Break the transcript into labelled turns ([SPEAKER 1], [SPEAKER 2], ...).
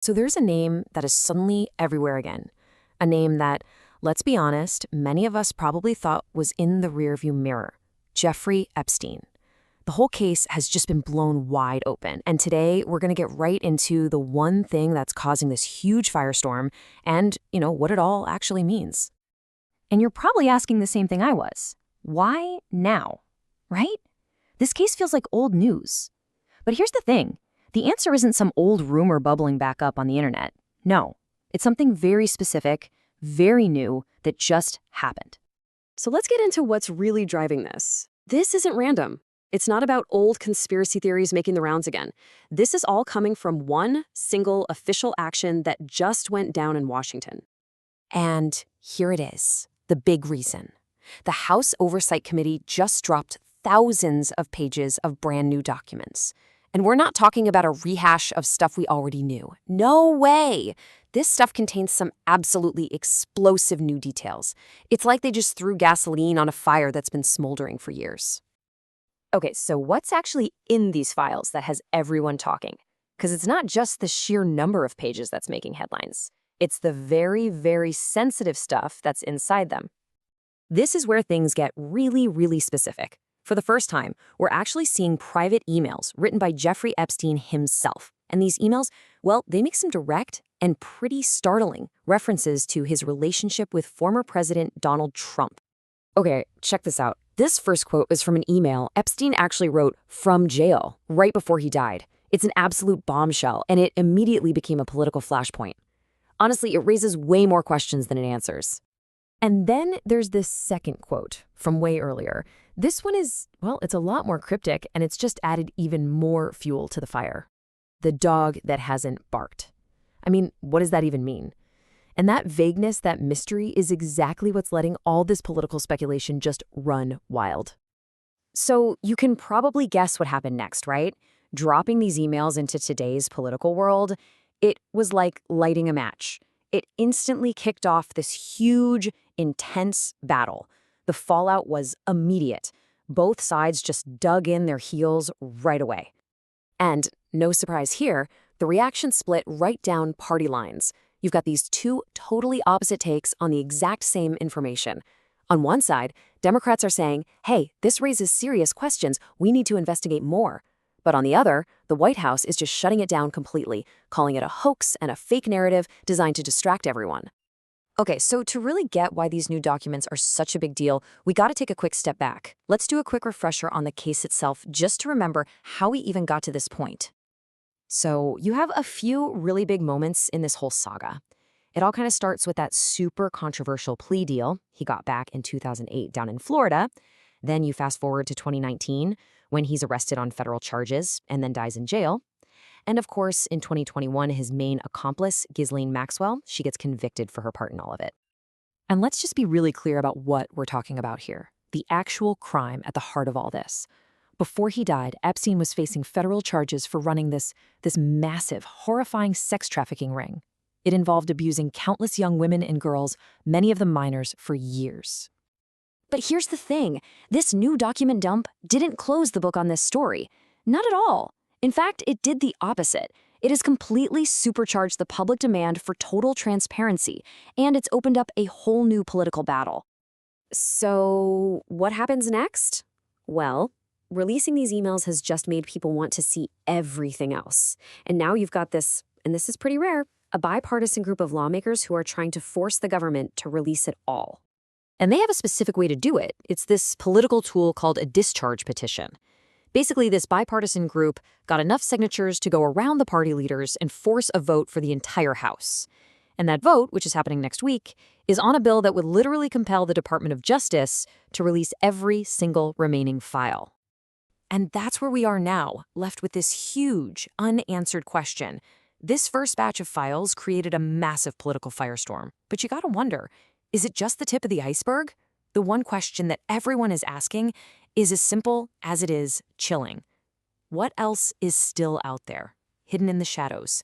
[SPEAKER 1] So there's a name that is suddenly everywhere again. A name that, let's be honest, many of us probably thought was in the rearview mirror. Jeffrey Epstein. The whole case has just been blown wide open, and today we're going to get right into the one thing that's causing this huge firestorm and, what it all actually means.
[SPEAKER 2] And you're probably asking the same thing I was. Why now? Right? This case feels like old news. But here's the thing. The answer isn't some old rumor bubbling back up on the internet. No, it's something very specific, very new, that just happened.
[SPEAKER 3] So let's get into what's really driving this. This isn't random. It's not about old conspiracy theories making the rounds again. This is all coming from one single official action that just went down in Washington.
[SPEAKER 1] And here it is, the big reason. The House Oversight Committee just dropped thousands of pages of brand new documents. And we're not talking about a rehash of stuff we already knew. No way! This stuff contains some absolutely explosive new details. It's like they just threw gasoline on a fire that's been smoldering for years.
[SPEAKER 2] Okay, so what's actually in these files that has everyone talking? Because it's not just the sheer number of pages that's making headlines. It's the very, very sensitive stuff that's inside them. This is where things get really, really specific. For the first time, we're actually seeing private emails written by Jeffrey Epstein himself. And these emails, well, they make some direct and pretty startling references to his relationship with former President Donald Trump.
[SPEAKER 3] Okay, check this out. This first quote is from an email Epstein actually wrote from jail right before he died. It's an absolute bombshell, and it immediately became a political flashpoint. Honestly, it raises way more questions than it answers.
[SPEAKER 1] And then there's this second quote from way earlier. This one is, well, it's a lot more cryptic, and it's just added even more fuel to the fire. The dog that hasn't barked. I mean, what does that even mean? And that vagueness, that mystery, is exactly what's letting all this political speculation just run wild.
[SPEAKER 3] So you can probably guess what happened next, right? Dropping these emails into today's political world, it was like lighting a match. It instantly kicked off this huge, intense battle. The fallout was immediate. Both sides just dug in their heels right away. And no surprise here, the reaction split right down party lines. You've got these two totally opposite takes on the exact same information. On one side, Democrats are saying, hey, this raises serious questions. We need to investigate more. But on the other, the White House is just shutting it down completely, calling it a hoax and a fake narrative designed to distract everyone. Okay, so to really get why these new documents are such a big deal, we got to take a quick step back. Let's do a quick refresher on the case itself just to remember how we even got to this point. So you have a few really big moments in this whole saga. It all kind of starts with that super controversial plea deal he got back in 2008 down in Florida. Then you fast forward to 2019 when he's arrested on federal charges and then dies in jail. And of course, in 2021, his main accomplice, Ghislaine Maxwell, she gets convicted for her part in all of it. And let's just be really clear about what we're talking about here. The actual crime at the heart of all this. Before he died, Epstein was facing federal charges for running this massive, horrifying sex trafficking ring. It involved abusing countless young women and girls, many of them minors, for years. But here's the thing. This new document dump didn't close the book on this story. Not at all. In fact, it did the opposite. It has completely supercharged the public demand for total transparency, and it's opened up a whole new political battle. So, what happens next? Well, releasing these emails has just made people want to see everything else. And now you've got this, and this is pretty rare, a bipartisan group of lawmakers who are trying to force the government to release it all. And they have a specific way to do it. It's this political tool called a discharge petition. Basically, this bipartisan group got enough signatures to go around the party leaders and force a vote for the entire House. And that vote, which is happening next week, is on a bill that would literally compel the Department of Justice to release every single remaining file. And that's where we are now, left with this huge, unanswered question. This first batch of files created a massive political firestorm. But you gotta wonder, is it just the tip of the iceberg? The one question that everyone is asking is as simple as it is chilling. What else is still out there, hidden in the shadows,